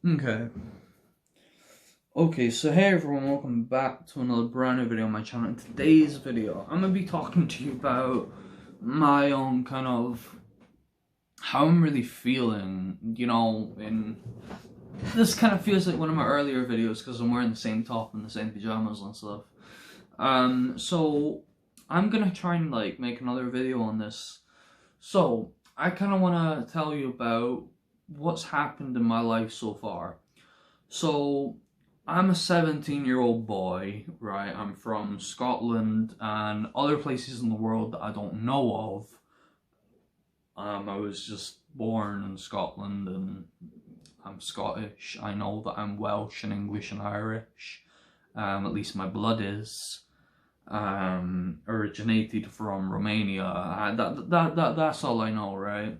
Okay. Okay, so hey everyone, welcome back to another brand new video on my channel. In today's video, I'm going to be talking to you about my own kind of how I'm really feeling, and this kind of feels like one of my earlier videos because I'm wearing the same top and the same pajamas and stuff. So I'm going to try and make another video on this. So I kind of want to tell you about what's happened in my life so far. So I'm a 17-year-old boy, right? I'm from Scotland and other places in the world that I don't know of. I was just born in Scotland and I'm Scottish. I know that I'm Welsh and English and Irish. At least my blood is. Originated from Romania. That's all I know, right?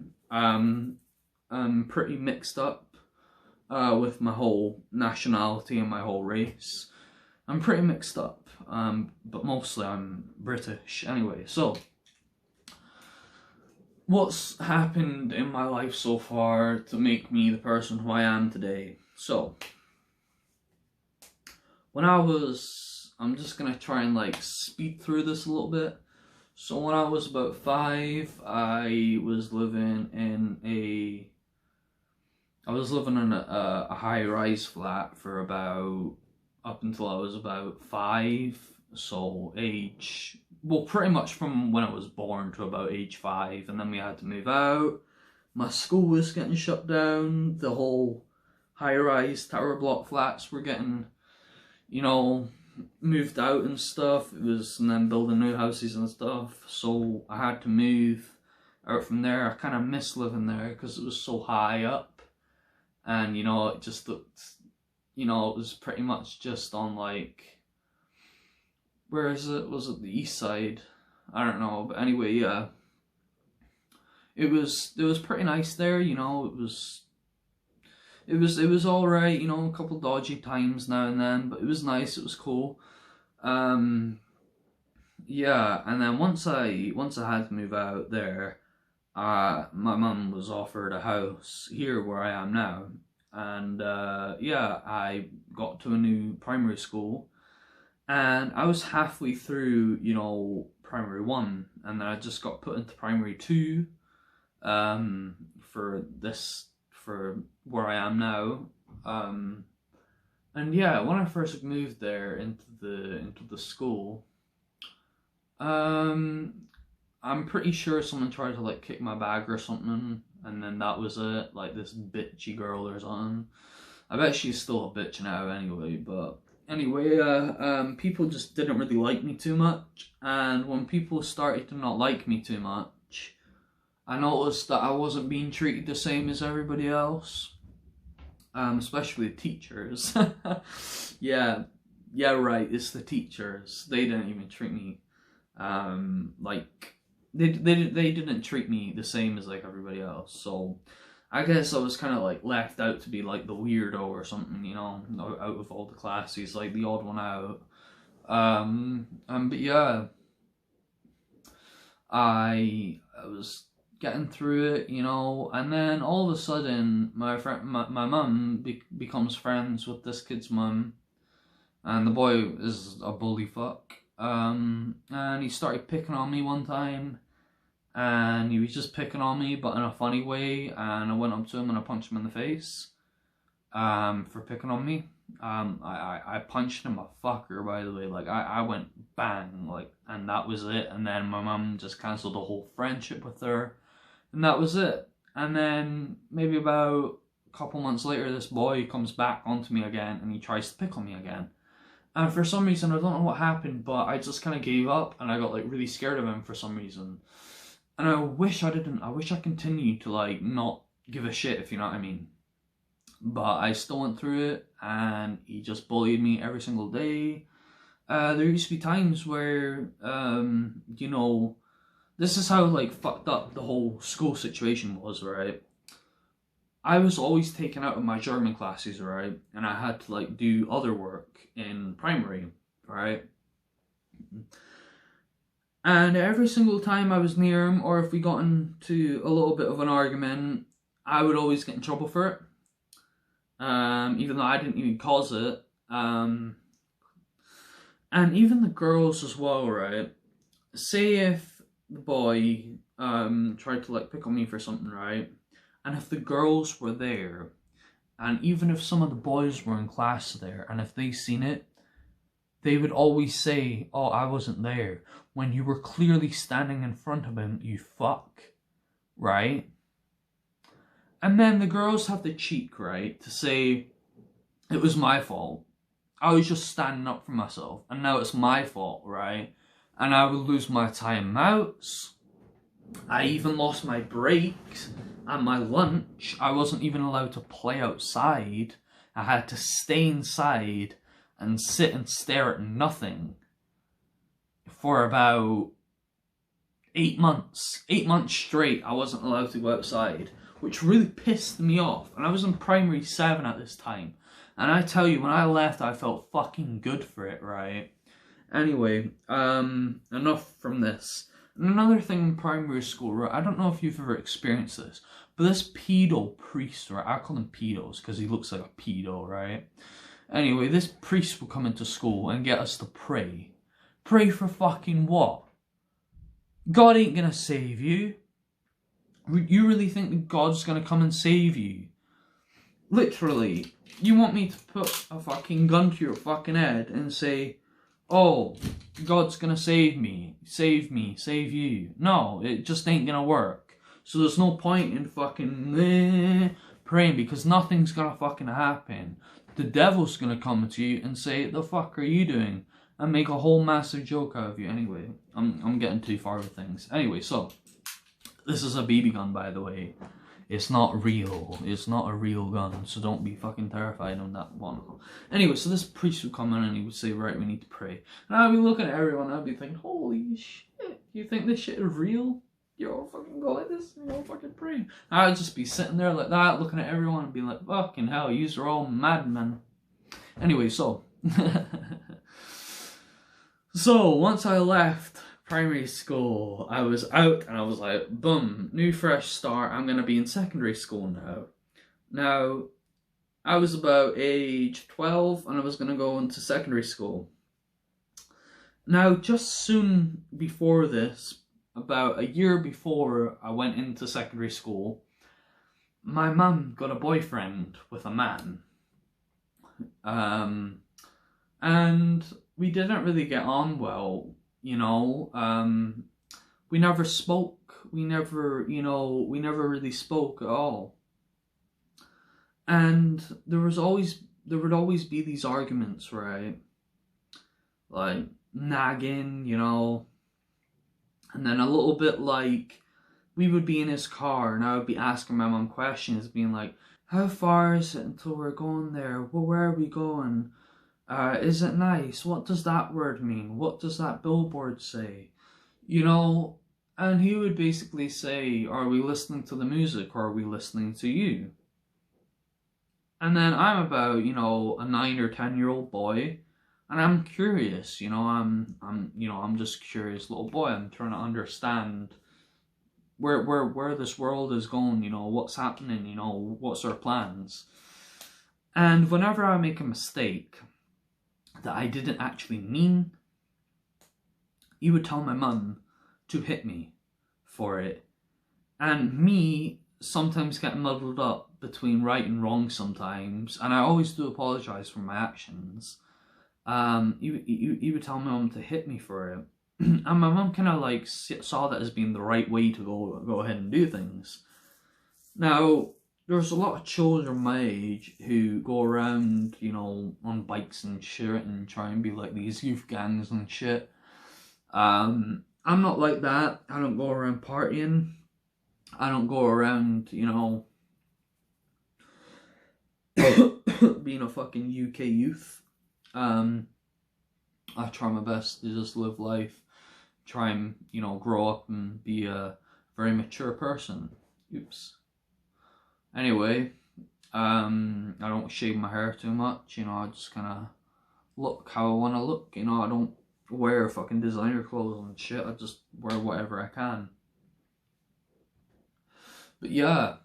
I'm pretty mixed up with my whole nationality and my whole race. I'm pretty mixed up, but mostly I'm British. Anyway, so what's happened in my life so far to make me the person who I am today? So, I'm just gonna try and speed through this a little bit. So when I was about 5, I was living in a high-rise flat for up until I was about 5. So pretty much from when I was born to about age 5, and then we had to move out. My school was getting shut down. The whole high-rise tower block flats were getting, moved out and stuff. And then building new houses and stuff. So I had to move out from there. I kind of miss living there because it was so high up. And, it just looked, it was pretty much just on where is it? Was it the east side? I don't know. But anyway, yeah. It was pretty nice there, it was alright, a couple dodgy times now and then, but it was nice, it was cool. Yeah, and then once I had to move out there, my mum was offered a house here where I am now, and yeah, I got to a new primary school, and I was halfway through, primary 1, and then I just got put into primary 2, for where I am now, and yeah, when I first moved there into the school, I'm pretty sure someone tried to kick my bag or something, and then that was it. This bitchy girl or something. I bet she's still a bitch now anyway. But anyway, people just didn't really like me too much, and when people started to not like me too much, I noticed that I wasn't being treated the same as everybody else. Especially the teachers. yeah, right. It's the teachers. They didn't even treat me they didn't treat me the same as everybody else. So I guess I was kind of left out to be the weirdo or something, out of all the classes, the odd one out. But yeah, I was getting through it, and then all of a sudden my mum becomes friends with this kid's mum, and the boy is a bully fuck. And he started picking on me one time, and he was just picking on me, but in a funny way, and I went up to him and I punched him in the face, for picking on me. I punched him a fucker, by the way, I went bang, and that was it, and then my mum just cancelled the whole friendship with her, and that was it. And then, maybe about a couple months later, this boy comes back onto me again, and he tries to pick on me again. And for some reason, I don't know what happened, but I just kind of gave up, and I got really scared of him for some reason. And I wish I didn't. I wish I continued to not give a shit, if you know what I mean. But I still went through it, and he just bullied me every single day. There used to be times where, this is how fucked up the whole school situation was, right? I was always taken out of my German classes, right? And I had to do other work in primary, right? And every single time I was near him, or if we got into a little bit of an argument, I would always get in trouble for it. even though I didn't even cause it. And even the girls as well, right? Say if the boy tried to like pick on me for something, right? And if the girls were there, and even if some of the boys were in class there, and if they seen it, they would always say, "Oh, I wasn't there," when you were clearly standing in front of him, you fuck, right? And then the girls have the cheek, right, to say it was my fault. I was just standing up for myself, and now it's my fault, right? And I would lose my timeouts. I even lost my breaks and my lunch. I wasn't even allowed to play outside. I had to stay inside and sit and stare at nothing for about 8 months. 8 months straight, I wasn't allowed to go outside, which really pissed me off. And I was in primary 7 at this time. And I tell you, when I left, I felt fucking good for it, right? Anyway, enough from this. And another thing in primary school, right? I don't know if you've ever experienced this, but this pedo priest, right? I call him pedos because he looks like a pedo, right? Anyway, this priest will come into school and get us to pray. Pray for fucking what? God ain't gonna save you. You really think that God's gonna come and save you? Literally, you want me to put a fucking gun to your fucking head and say, "Oh, God's gonna save me, save you"? No, it just ain't gonna work. So there's no point in fucking praying, because nothing's gonna fucking happen. The devil's gonna come to you and say, "The fuck are you doing?" and make a whole massive joke out of you. Anyway, I'm getting too far with things. Anyway, so this is a BB gun, by the way. It's not real. It's not a real gun, so don't be fucking terrified on that one. Anyway, so this priest would come in and he would say, "Right, we need to pray." And I'd be looking at everyone and I'd be thinking, "Holy shit, you think this shit is real? You all fucking go like this? You all fucking pray?" And I'd just be sitting there like that, looking at everyone and be like, "Fucking hell, yous are all madmen." Anyway, so... So, once I left primary school, I was out and I was like, boom, new fresh start, I'm going to be in secondary school now. Now, I was about age 12 and I was going to go into secondary school. Now, just soon before this, about a year before I went into secondary school, my mum got a boyfriend with a man. And we didn't really get on well, you know. We never spoke. We never really spoke at all. And there would always be these arguments, right? Like nagging, you know. And then a little bit like we would be in his car and I would be asking my mum questions, being like, "How far is it until we're going there? Well, where are we going? Is it nice? What does that word mean? What does that billboard say?" You know, and he would basically say, "Are we listening to the music or are we listening to you?" And then I'm about, a 9 or 10-year-old boy, and I'm curious, I'm just curious little boy. I'm trying to understand where this world is going, what's happening, what's our plans. And whenever I make a mistake that I didn't actually mean, he would tell my mum to hit me for it. And me sometimes getting muddled up between right and wrong sometimes, and I always do apologise for my actions. He would tell my mum to hit me for it. And my mum kind of like saw that as being the right way to go ahead and do things. Now, there's a lot of children my age who go around, on bikes and shit and try and be like these youth gangs and shit. I'm not like that. I don't go around partying. I don't go around, being a fucking UK youth. I try my best to just live life, try and, grow up and be a very mature person. Oops. Anyway, I don't shave my hair too much, I just kind of look how I want to look, I don't wear fucking designer clothes and shit, I just wear whatever I can. But yeah,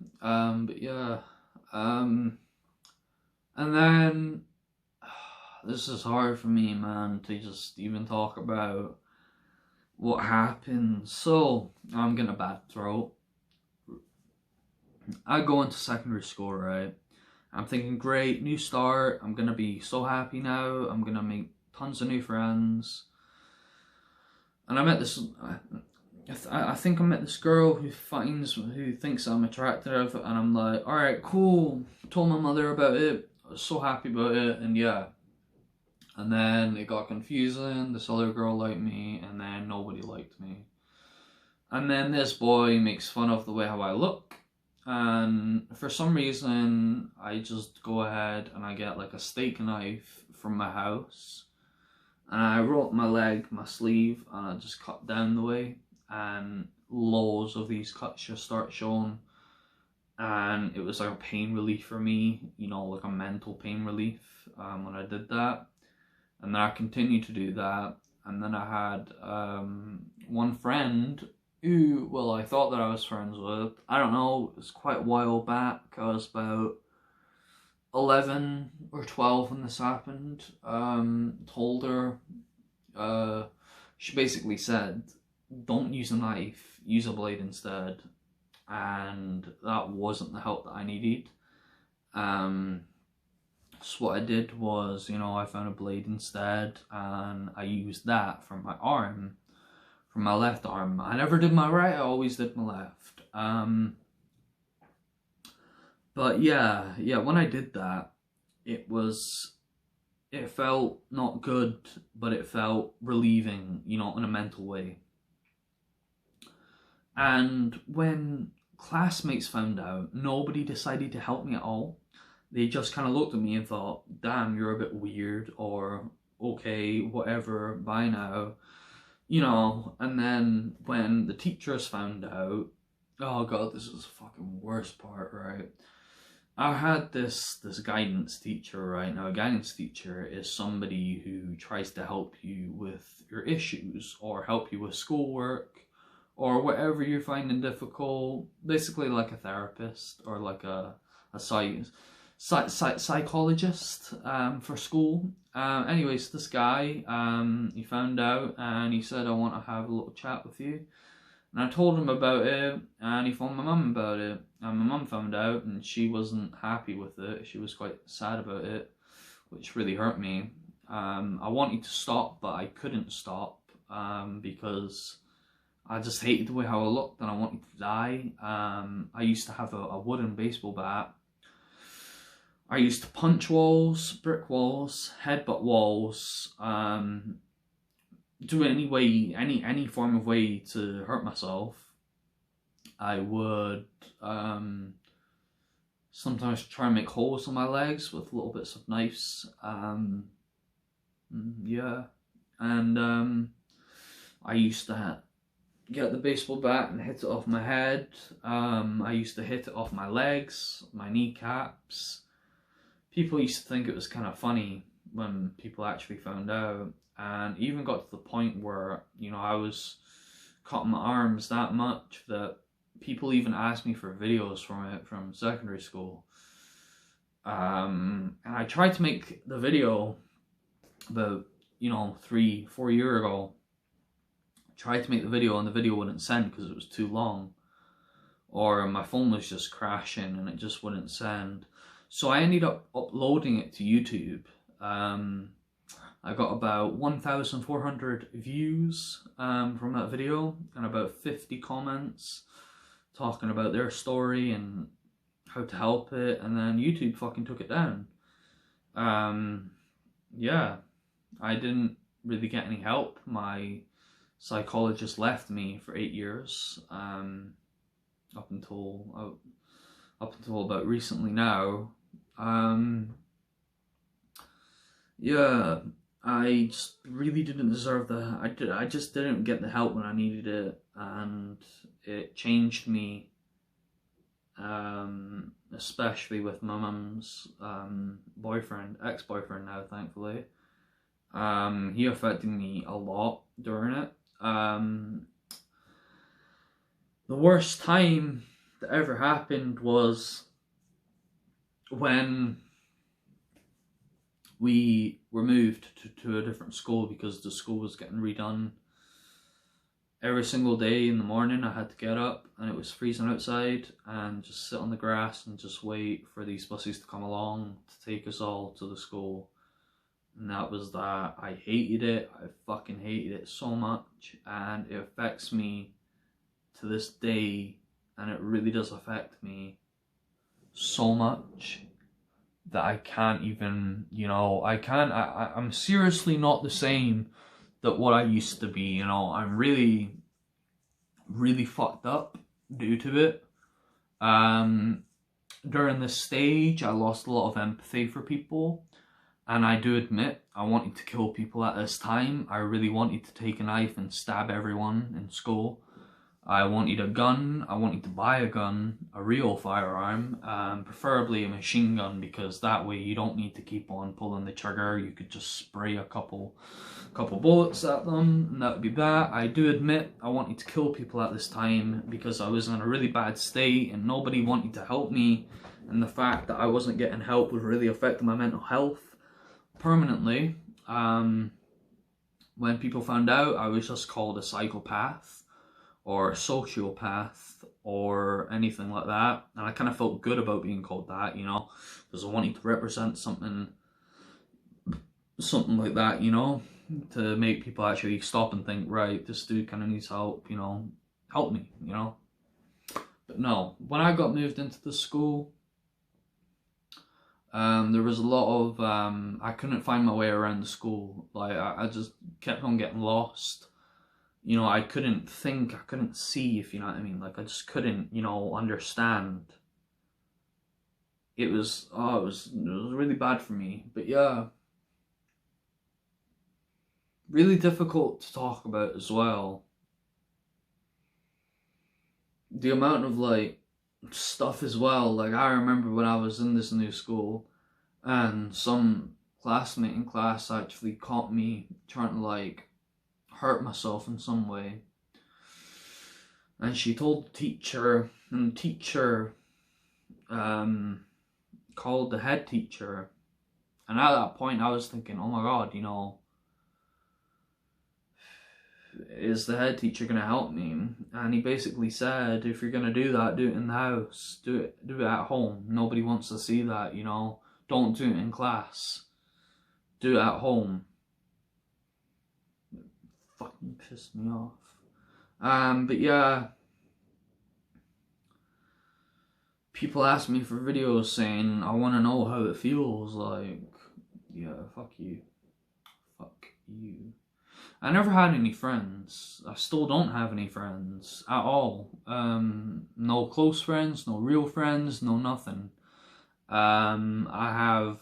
And then, this is hard for me, man, to just even talk about what happened. So, I'm getting a bad throat. I go into secondary school, right? I'm thinking, great, new start. I'm gonna be so happy now. I'm gonna make tons of new friends. And I met this. I think I met this girl who thinks I'm attractive, and I'm like, all right, cool. Told my mother about it. I was so happy about it, and yeah. And then it got confusing. This other girl liked me, and then nobody liked me. And then this boy makes fun of the way how I look. And for some reason, I just go ahead and I get like a steak knife from my house. And I roll up my leg, my sleeve, and I just cut down the way. And loads of these cuts just start showing. And it was like a pain relief for me, you know, like a mental pain relief when I did that. And then I continued to do that. And then I had one friend who, well, I thought that I was friends with. I don't know, it was quite a while back. I was about 11 or 12 when this happened. Told her, she basically said, don't use a knife, use a blade instead. And that wasn't the help that I needed. So what I did was, you know, I found a blade instead, and I used that from my arm, from my left arm. I never did my right, I always did my left. But yeah, when I did that, it felt not good, but it felt relieving, you know, in a mental way. And when classmates found out, nobody decided to help me at all. They just kind of looked at me and thought, damn, you're a bit weird, or okay, whatever, bye now. You know, and then when the teachers found out, oh god, this was the fucking worst part, right? I had this guidance teacher, right? Now, a guidance teacher is somebody who tries to help you with your issues, or help you with schoolwork, or whatever you're finding difficult. Basically like a therapist, or like a psychologist for school. Anyways, this guy, he found out and he said, I want to have a little chat with you. And I told him about it, and he phoned my mum about it. And my mum found out, and she wasn't happy with it. She was quite sad about it, which really hurt me. I wanted to stop, but I couldn't stop because I just hated the way how I looked, and I wanted to die. I used to have a wooden baseball bat. I used to punch walls, brick walls, headbutt walls, do any form of way to hurt myself. I would sometimes try and make holes in my legs with little bits of knives. Yeah, and I used to get the baseball bat and hit it off my head. I used to hit it off my legs, my kneecaps. People used to think it was kind of funny when people actually found out, and even got to the point where, you know, I was cutting my arms that much that people even asked me for videos from it from secondary school. And I tried to make the video about, you know, 3-4 years ago. Tried to make the video, and the video wouldn't send because it was too long, or my phone was just crashing and it just wouldn't send. So I ended up uploading it to YouTube. I got about 1,400 views from that video, and about 50 comments talking about their story and how to help it, and then YouTube fucking took it down. Yeah, I didn't really get any help. My psychologist left me for 8 years, up until about recently now. Yeah, I just really didn't deserve that. I just didn't get the help when I needed it, and it changed me, especially with my mum's ex-boyfriend now, thankfully. He affected me a lot during it. The worst time that ever happened was when we were moved to a different school because the school was getting redone. Every single day in the morning I had to get up and it was freezing outside and just sit on the grass and just wait for these buses to come along to take us all to the school. And that was that. I hated it. I fucking hated it so much, and it affects me to this day, and it really does affect me so much that I can't even, I'm seriously not the same that what I used to be, I'm really, really fucked up due to it. During this stage, I lost a lot of empathy for people, and I do admit I wanted to kill people at this time. I really wanted to take a knife and stab everyone in school. I wanted a gun, I wanted to buy a gun, a real firearm, preferably a machine gun, because that way you don't need to keep on pulling the trigger. You could just spray a couple bullets at them, and that would be that. I do admit I wanted to kill people at this time because I was in a really bad state and nobody wanted to help me, and the fact that I wasn't getting help was really affecting my mental health permanently. When people found out, I was just called a psychopath or a sociopath or anything like that, and I kind of felt good about being called that, because I wanted to represent something like that, to make people actually stop and think, right, this dude kind of needs help, help me, But no, when I got moved into the school, there was a lot of, I couldn't find my way around the school. Like, I just kept on getting lost. I couldn't think, I couldn't see, if you know what I mean. Like, I just couldn't, understand. It was really bad for me. But yeah, really difficult to talk about as well. The amount of, stuff as well. Like, I remember when I was in this new school, and some classmate in class actually caught me trying to, hurt myself in some way, and she told the teacher, and the teacher called the head teacher, and at that point I was thinking, oh my god, is the head teacher gonna help me? And he basically said, if you're gonna do that, do it in the house, do it at home. Nobody wants to see that, don't do it in class, do it at home. Fucking pissed me off. But yeah, people ask me for videos saying I want to know how it feels. Yeah, fuck you. I never had any friends. I still don't have any friends at all. No close friends, no real friends, no nothing. I have,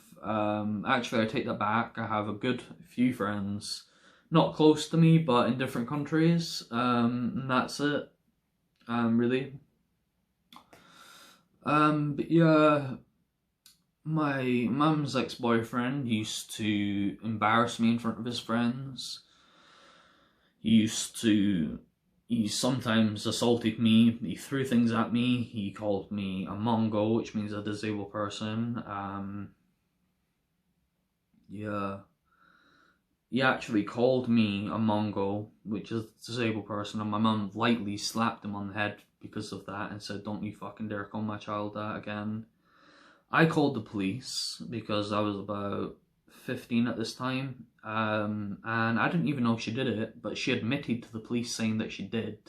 actually I take that back, I have a good few friends. Not close to me, but in different countries, and that's it, really. But yeah, my mum's ex-boyfriend used to embarrass me in front of his friends. He sometimes assaulted me, he threw things at me, he called me a Mongo, which means a disabled person. Yeah. He actually called me a Mongo, which is a disabled person, and my mum lightly slapped him on the head because of that and said, don't you fucking dare call my child that again. I called the police because I was about 15 at this time, and I didn't even know she did it, but she admitted to the police saying that she did.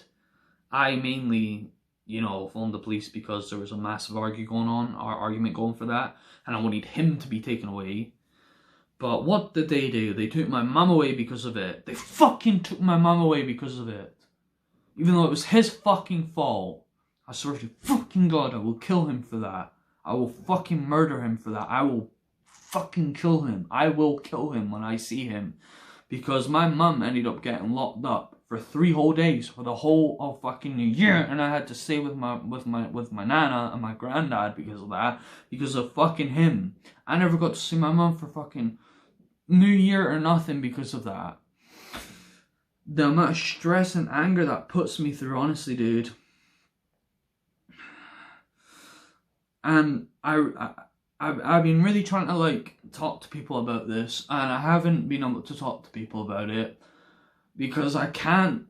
I mainly, phoned the police because there was a massive argument going for that, and I wanted him to be taken away. But what did they do? They took my mum away because of it. They fucking took my mum away because of it. Even though it was his fucking fault. I swear to fucking God, I will kill him for that. I will fucking murder him for that. I will fucking kill him. I will kill him when I see him. Because my mum ended up getting locked up for 3 whole days for the whole of fucking New Year, and I had to stay with my nana and my granddad because of that, because of fucking him. I never got to see my mum for fucking New Year or nothing because of that. The amount of stress and anger that puts me through, honestly, dude. And I've been really trying to talk to people about this, and I haven't been able to talk to people about it because I can't,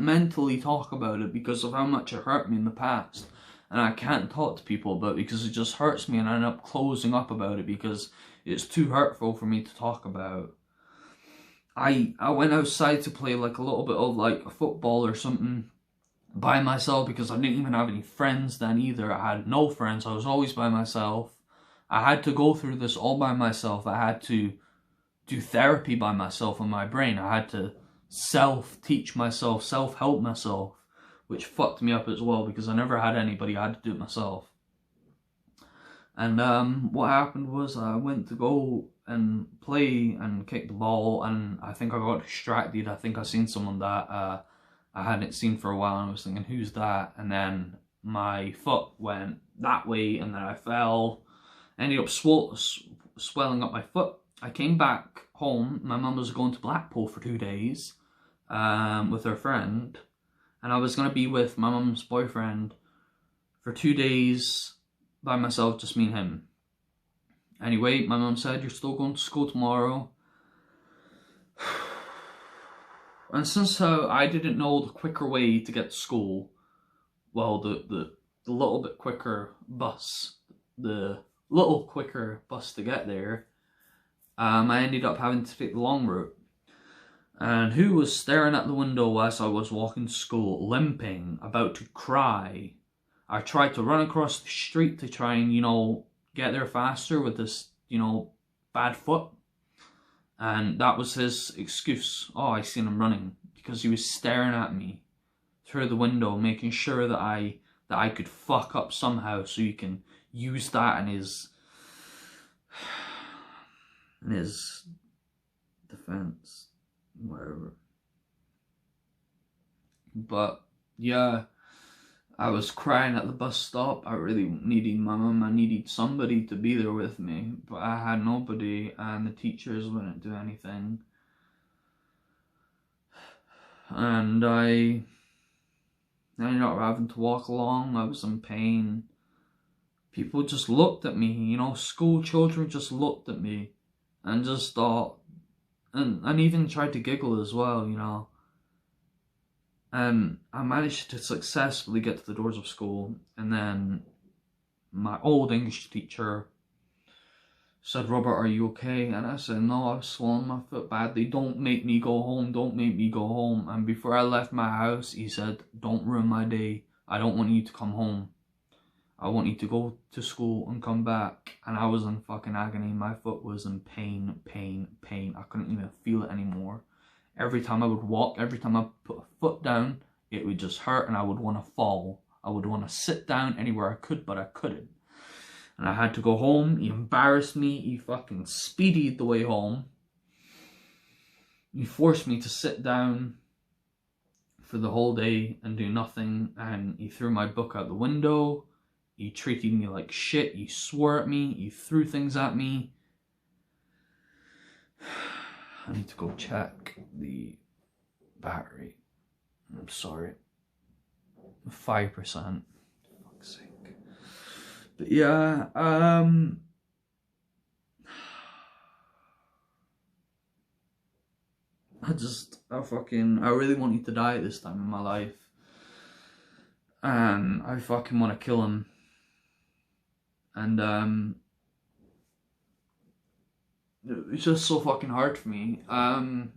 mentally talk about it because of how much it hurt me in the past. And I can't talk to people about it because it just hurts me, and I end up closing up about it because it's too hurtful for me to talk about. I went outside to play like a little bit of like football or something by myself because I didn't even have any friends then either. I had no friends. I was always by myself. I had to go through this all by myself. I had to do therapy by myself in my brain. I had to self-teach myself, self-help myself, which fucked me up as well because I never had anybody. I had to do it myself. And what happened was I went to go and play and kick the ball, and I think I got distracted. I think I seen someone that I hadn't seen for a while, and I was thinking, who's that? And then my foot went that way, and then I fell. Ended up swelling up my foot. I came back home. My mum was going to Blackpool for 2 days with her friend, and I was going to be with my mum's boyfriend for 2 days by myself, just me and him. Anyway, my mum said, you're still going to school tomorrow. And since I didn't know the quicker way to get to school, well, the little bit quicker bus, the little quicker bus to get there, I ended up having to take the long route. And who was staring at the window as I was walking to school, limping, about to cry? I tried to run across the street to try and, get there faster with this, bad foot. And that was his excuse. Oh, I seen him running. Because he was staring at me through the window, making sure that I could fuck up somehow so you can use that in his defense. Whatever. But yeah, I was crying at the bus stop. I really needed my mum. I needed somebody to be there with me, but I had nobody, and the teachers wouldn't do anything. And I ended up having to walk along. I was in pain. People just looked at me, school children just looked at me and just thought, and even tried to giggle as well, And I managed to successfully get to the doors of school, and then my old English teacher said, Robert, are you okay? And I said, no, I've swollen my foot badly. Don't make me go home. Don't make me go home. And before I left my house, he said, don't ruin my day. I don't want you to come home. I want you to go to school and come back. And I was in fucking agony. My foot was in pain. I couldn't even feel it anymore. Every time I would walk, every time I put a foot down, it would just hurt and I would want to fall. I would want to sit down anywhere I could, but I couldn't. And I had to go home. He embarrassed me. He fucking speedied the way home. He forced me to sit down for the whole day and do nothing. And he threw my book out the window. He treated me like shit. He swore at me. He threw things at me. I need to go check the battery. I'm sorry. 5%. Fuck's sake. But yeah, I really wanted to die at this time in my life. And I fucking want to kill him. And it's just so fucking hard for me. I'm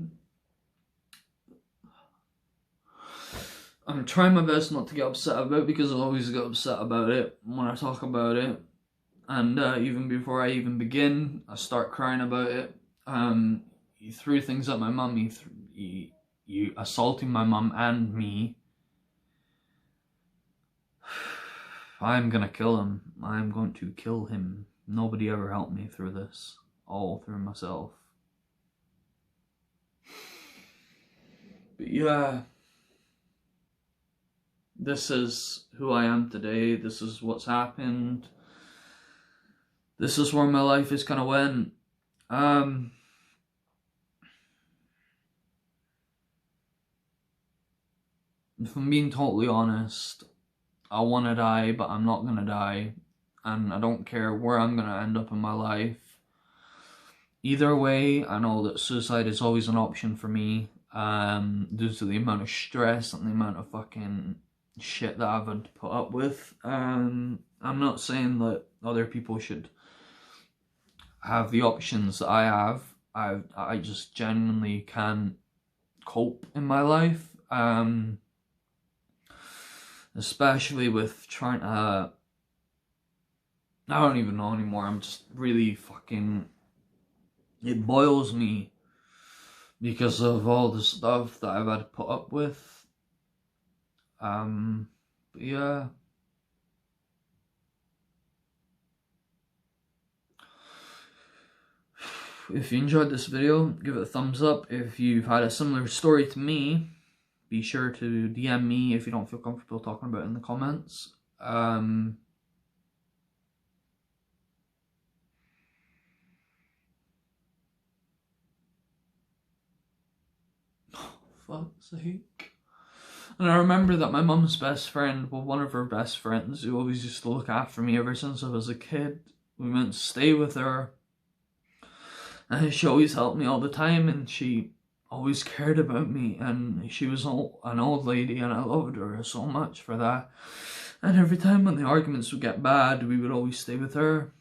trying my best not to get upset about it because I always get upset about it when I talk about it. And even before I even begin, I start crying about it. He threw things at my mum. He assaulting my mum and me. I'm gonna kill him. I'm going to kill him. Nobody ever helped me through this. All through myself. But yeah. This is who I am today. This is what's happened. This is where my life is kind of went. If I'm being totally honest, I want to die, but I'm not going to die. And I don't care where I'm going to end up in my life. Either way, I know that suicide is always an option for me, due to the amount of stress and the amount of fucking shit that I've had to put up with. I'm not saying that other people should have the options that I have. I just genuinely can't cope in my life, especially with trying to, I don't even know anymore. I'm just really fucking, it boils me because of all the stuff that I've had to put up with. But yeah. If you enjoyed this video, give it a thumbs up. If you've had a similar story to me, be sure to DM me if you don't feel comfortable talking about it in the comments. Fuck's sake. And I remember that my mum's best friend, well, one of her best friends, who always used to look after me ever since I was a kid, we went to stay with her. And she always helped me all the time, and she always cared about me, and she was an old lady, and I loved her so much for that. And every time when the arguments would get bad, we would always stay with her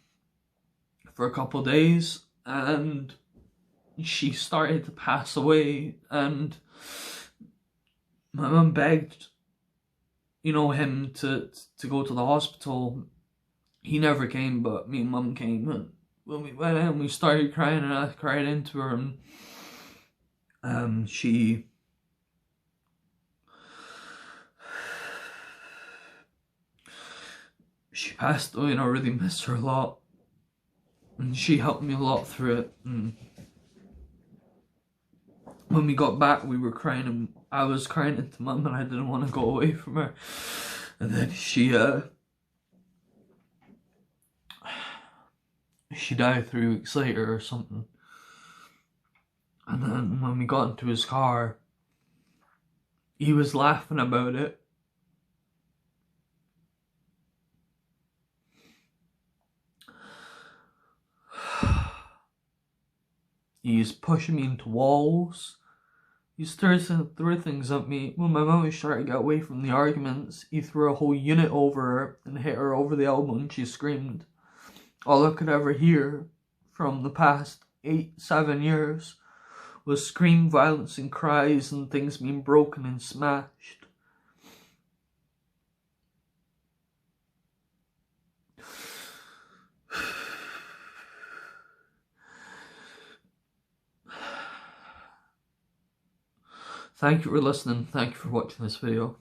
for a couple of days, and she started to pass away, and my mum begged, you know, him to go to the hospital. He never came, but me and mum came, and when we went in, we started crying, and I cried into her, and she passed away, and I really miss her a lot, and she helped me a lot through it. And when we got back, we were crying, and I was crying into mum, and I didn't want to go away from her. And then she died 3 weeks later or something. And then when we got into his car, he was laughing about it. He's pushing me into walls. He's threw things at me. When my mum was trying to get away from the arguments, he threw a whole unit over her and hit her over the elbow, and she screamed. All I could ever hear from the past 7 years was scream, violence, and cries, and things being broken and smashed. Thank you for listening. Thank you for watching this video.